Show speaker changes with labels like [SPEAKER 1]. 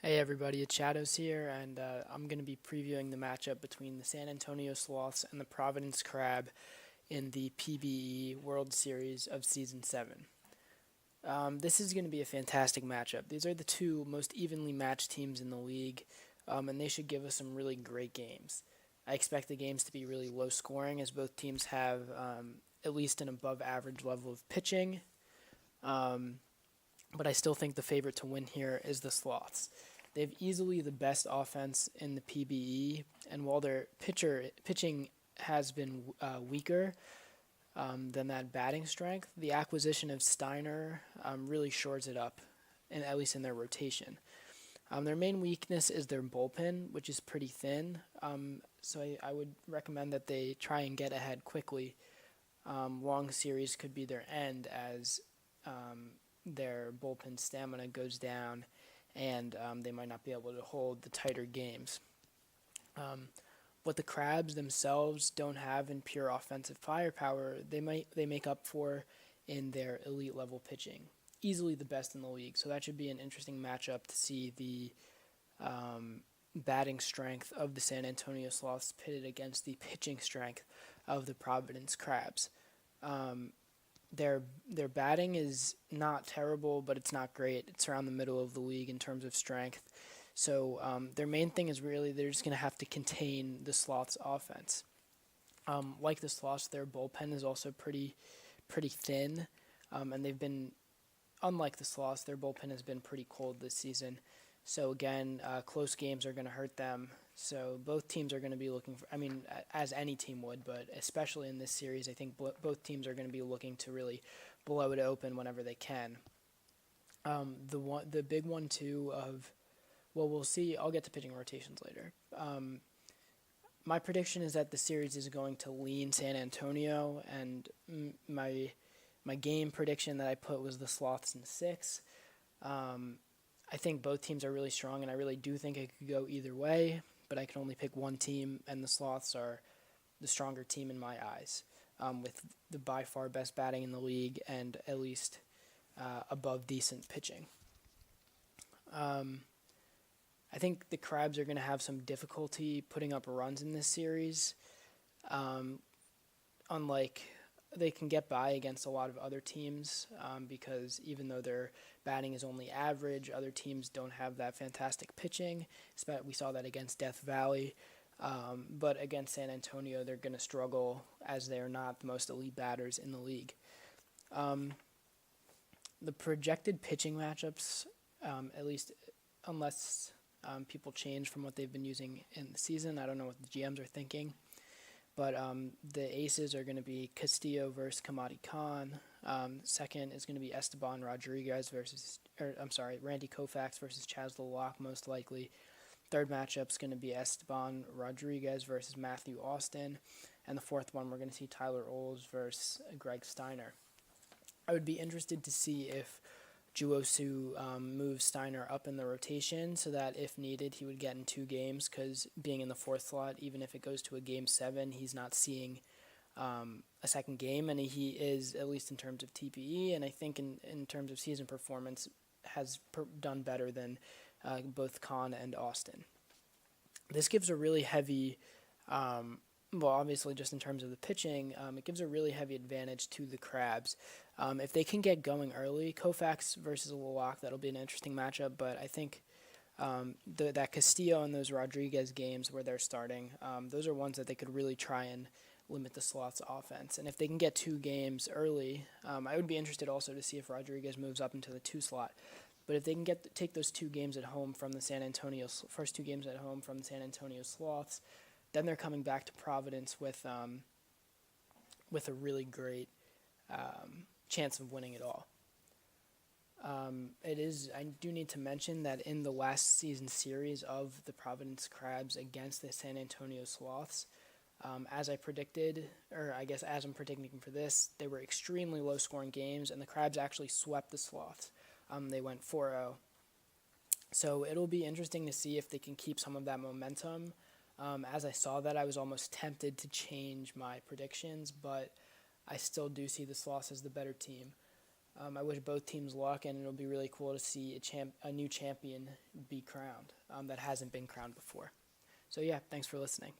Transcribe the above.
[SPEAKER 1] Hey everybody, it's Shadows here, and I'm going to be previewing the matchup between the San Antonio Sloths and the Providence Crab in the PBE World Series of Season 7. This is going to be a fantastic matchup. These are the two most evenly matched teams in the league, and they should give us some really great games. I expect the games to be really low scoring as both teams have at least an above average level of pitching, um, but I still think the favorite to win here is the Sloths. They have easily the best offense in the PBE, and while their pitching has been weaker than that batting strength, the acquisition of Steiner really shores it up, and at least in their rotation. Their main weakness is their bullpen, which is pretty thin. So I would recommend that they try and get ahead quickly. Long series could be their end as their bullpen stamina goes down and they might not be able to hold the tighter games. What the Crabs themselves don't have in pure offensive firepower, they make up for in their elite level pitching. Easily the best in the league, so that should be an interesting matchup to see the batting strength of the San Antonio Sloths pitted against the pitching strength of the Providence Crabs. Um, their batting is not terrible, but it's not great. It's around the middle of the league in terms of strength. So their main thing is really they're just going to have to contain the Sloths' offense. Like the Sloths, their bullpen is also pretty thin, and they've been unlike the Sloths. Their bullpen has been pretty cold this season. So again, close games are going to hurt them. So both teams are going to be looking for, I mean, as any team would, but especially in this series, I think both teams are going to be looking to really blow it open whenever they can. The big one too of, well, we'll see. I'll get to pitching rotations later. My prediction is that the series is going to lean San Antonio, and my game prediction that I put was the Sloths in 6. I think both teams are really strong, and I really do think it could go either way, but I can only pick one team, and the Sloths are the stronger team in my eyes, with the by far best batting in the league and at least above decent pitching. I think the Crabs are going to have some difficulty putting up runs in this series. Unlike they can get by against a lot of other teams because even though their batting is only average, other teams don't have that fantastic pitching. We saw that against Death Valley. But against San Antonio, they're going to struggle as they are not the most elite batters in the league. The projected pitching matchups, at least unless people change from what they've been using in the season, I don't know what the GMs are thinking. But the aces are going to be Castillo versus Kamadi Khan. Second is going to be Esteban Rodriguez Randy Koufax versus Chaz LeLoc, most likely. Third matchup is going to be Esteban Rodriguez versus Matthew Austin. And the fourth one, we're going to see Tyler Oles versus Greg Steiner. I would be interested to see if Juosu moves Steiner up in the rotation so that if needed he would get in 2 games, because being in the 4th slot, even if it goes to a Game 7, he's not seeing a second game, and he is, at least in terms of TPE, and I think in terms of season performance, has done better than both Khan and Austin. This gives a really heavy, obviously just in terms of the pitching, it gives a really heavy advantage to the Crabs. If they can get going early, Koufax versus LeLoc, that'll be an interesting matchup, but I think that Castillo and those Rodriguez games where they're starting, those are ones that they could really try and limit the Sloths' offense. And if they can get 2 games early, I would be interested also to see if Rodriguez moves up into the 2 slot. But if they can take those 2 games at home from the first 2 games at home from the San Antonio Sloths, then they're coming back to Providence with a really great chance of winning it all. I do need to mention that in the last season series of the Providence Crabs against the San Antonio Sloths, as I predicted, or I guess as I'm predicting for this, they were extremely low-scoring games, and the Crabs actually swept the Sloths. They went 4-0. So it'll be interesting to see if they can keep some of that momentum. As I saw that, I was almost tempted to change my predictions, but I still do see the Sloths as the better team. I wish both teams luck, and it'll be really cool to see a new champion be crowned that hasn't been crowned before. So yeah, thanks for listening.